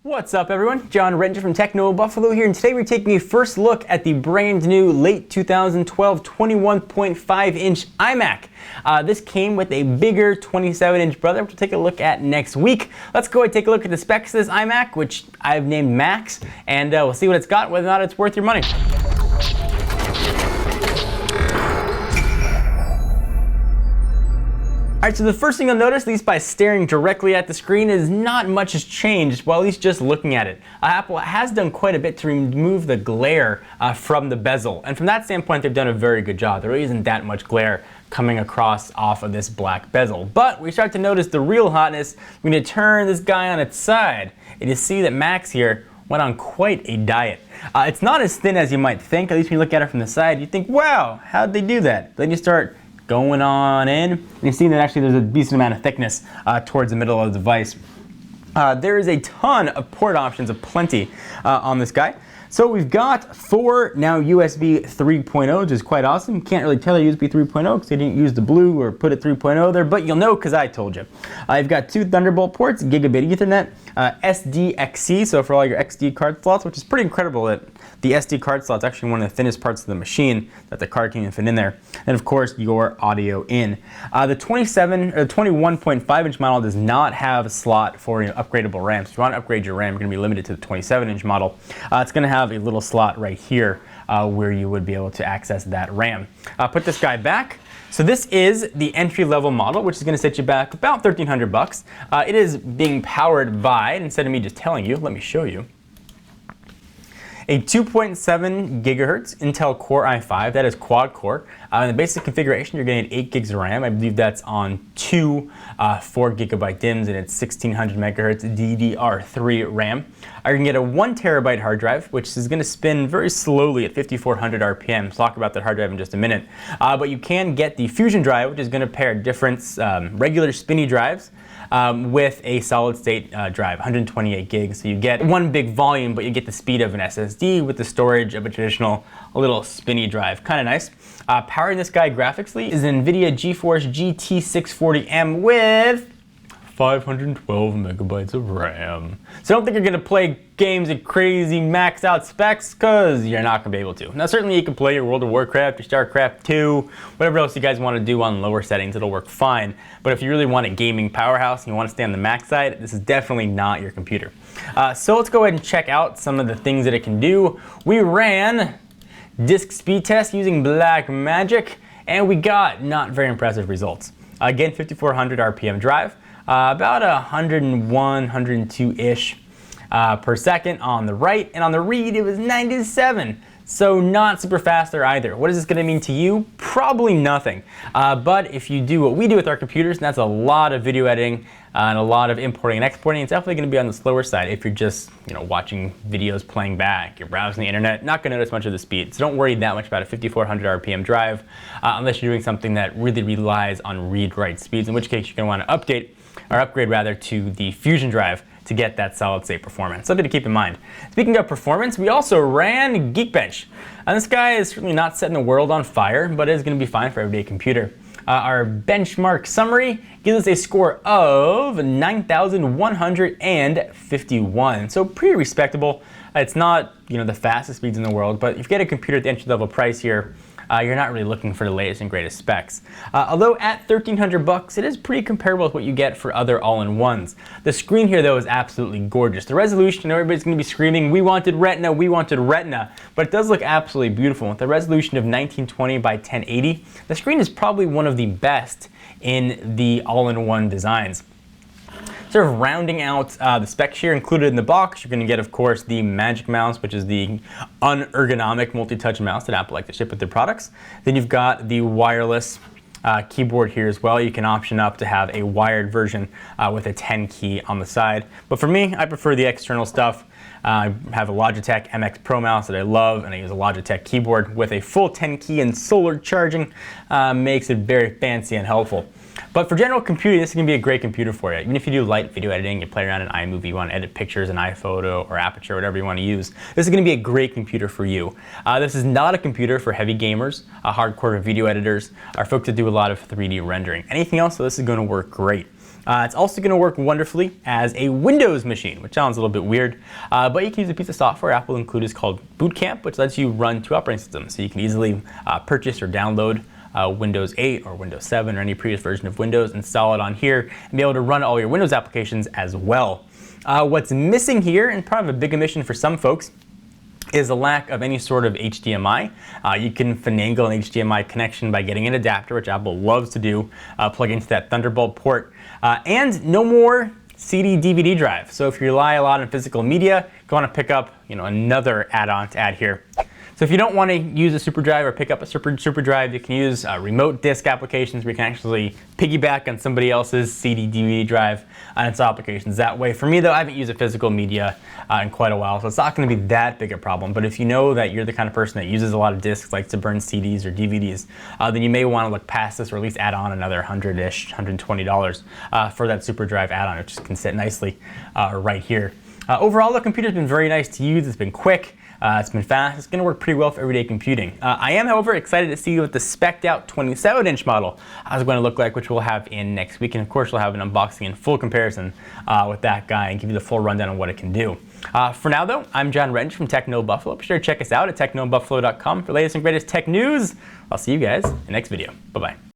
What's up everyone, John Rettinger from Techno Buffalo here, and today we're taking a first look at the brand new late 2012 21.5 inch iMac. This came with a bigger 27 inch brother, which we'll take a look at next week. Let's go and take a look at the specs of this iMac, which I've named Max, and we'll see what it's got, whether or not it's worth your money. Alright, so the first thing you'll notice, at least by staring directly at the screen, is not much has changed, well, at least just looking at it. Apple has done quite a bit to remove the glare from the bezel, and from that standpoint they've done a very good job. There really isn't that much glare coming across off of this black bezel. But we start to notice the real hotness when you turn this guy on its side, and you see that Max here went on quite a diet. It's not as thin as you might think, at least when you look at it from the side. You think, wow, how'd they do that? Then you start going on in, and you see that actually there's a decent amount of thickness towards the middle of the device. There is a ton of port options, aplenty on this guy. So we've got 4 now USB 3.0, which is quite awesome. You can't really tell they're USB 3.0 because they didn't use the blue or put it 3.0 there, but you'll know because I told you. I've got 2 Thunderbolt ports, gigabit Ethernet, SDXC, so for all your XD card slots, which is pretty incredible that the SD card slot's actually one of the thinnest parts of the machine that the card can even fit in there. And of course, your audio in. The 21.5 inch model does not have a slot for upgradable RAM. So if you want to upgrade your RAM, you're going to be limited to the 27 inch model. It's going to have a little slot right here where you would be able to access that RAM. Put this guy back. So this is the entry-level model, which is going to set you back about $1,300. It is being powered by, instead of me just telling you, let me show you, a 2.7 gigahertz Intel Core i5, that is quad core. In the basic configuration, you're getting 8 gigs of RAM. I believe that's on 2 4 gigabyte DIMMs, and it's 1600 megahertz DDR3 RAM. You can get a 1 terabyte hard drive, which is going to spin very slowly at 5400 RPM. We'll talk about that hard drive in just a minute. But you can get the Fusion drive, which is going to pair different regular spinny drives with a solid state drive, 128 gigs. So you get one big volume, but you get the speed of an SSD with the storage of a traditional little spinny drive. Kind of nice. Powering this guy graphically is an NVIDIA GeForce GT 640M with 512 megabytes of RAM. So don't think you're gonna play games at crazy maxed out specs, because you're not gonna be able to. Now certainly you can play your World of Warcraft, your StarCraft 2, whatever else you guys wanna do on lower settings, it'll work fine. But if you really want a gaming powerhouse and you wanna stay on the Mac side, this is definitely not your computer. So let's go ahead and check out some of the things that it can do. We ran disk speed test using Blackmagic, and we got not very impressive results. Again, 5400 RPM drive. About 101, 102-ish per second on the write, and on the read it was 97. So not super fast there either. What is this going to mean to you? Probably nothing. But if you do what we do with our computers, and that's a lot of video editing and a lot of importing and exporting, it's definitely going to be on the slower side. If you're just watching videos playing back, you're browsing the internet, not going to notice much of the speed. So don't worry that much about a 5400 RPM drive unless you're doing something that really relies on read-write speeds, in which case you're going to want to upgrade rather to the Fusion drive to get that solid state performance. Something to keep in mind. Speaking of performance, we also ran Geekbench. This guy is certainly not setting the world on fire, but it is going to be fine for everyday computer. Our benchmark summary gives us a score of 9,151, so pretty respectable. It's not the fastest speeds in the world, but if you get a computer at the entry level price here, you're not really looking for the latest and greatest specs. Although at $1,300, it is pretty comparable with what you get for other all-in-ones. The screen here, though, is absolutely gorgeous. The resolution, I know everybody's going to be screaming, we wanted Retina, but it does look absolutely beautiful. With a resolution of 1920 by 1080, the screen is probably one of the best in the all-in-one designs. Sort of rounding out the specs here included in the box, you're going to get, of course, the Magic Mouse, which is the unergonomic multi-touch mouse that Apple like to ship with their products. Then you've got the wireless keyboard here as well. You can option up to have a wired version with a 10 key on the side. But for me, I prefer the external stuff. I have a Logitech MX Pro mouse that I love, and I use a Logitech keyboard with a full 10 key and solar charging. Makes it very fancy and helpful. But for general computing, this is going to be a great computer for you. Even if you do light video editing, you play around in iMovie, you want to edit pictures in iPhoto or Aperture, whatever you want to use, this is going to be a great computer for you. This is not a computer for heavy gamers, hardcore video editors, or folks that do a lot of 3D rendering. Anything else, so this is going to work great. It's also going to work wonderfully as a Windows machine, which sounds a little bit weird, but you can use a piece of software Apple included called Boot Camp, which lets you run 2 operating systems. So you can easily purchase or download Windows 8 or Windows 7 or any previous version of Windows, install it on here, and be able to run all your Windows applications as well. What's missing here, and probably a big omission for some folks, is a lack of any sort of HDMI. You can finagle an HDMI connection by getting an adapter, which Apple loves to do, plug into that Thunderbolt port, and no more CD DVD drive. So if you rely a lot on physical media, you want to pick up another add-on to add here. So if you don't want to use a super drive or pick up a super drive, you can use remote disk applications where you can actually piggyback on somebody else's CD DVD drive and install applications that way. For me though, I haven't used a physical media in quite a while, so it's not going to be that big a problem. But if you know that you're the kind of person that uses a lot of disks, likes to burn CDs or DVDs, then you may want to look past this or at least add on another $100-ish, $120 for that super drive add-on, which can sit nicely right here. Overall, the computer's been very nice to use. It's been quick. It's been fast. It's going to work pretty well for everyday computing. I am, however, excited to see what the spec'd out 27-inch model is going to look like, which we'll have in next week. And of course, we'll have an unboxing and full comparison with that guy and give you the full rundown on what it can do. For now, though, I'm John Wrench from TechnoBuffalo. Be sure to check us out at technobuffalo.com for the latest and greatest tech news. I'll see you guys in the next video. Bye-bye.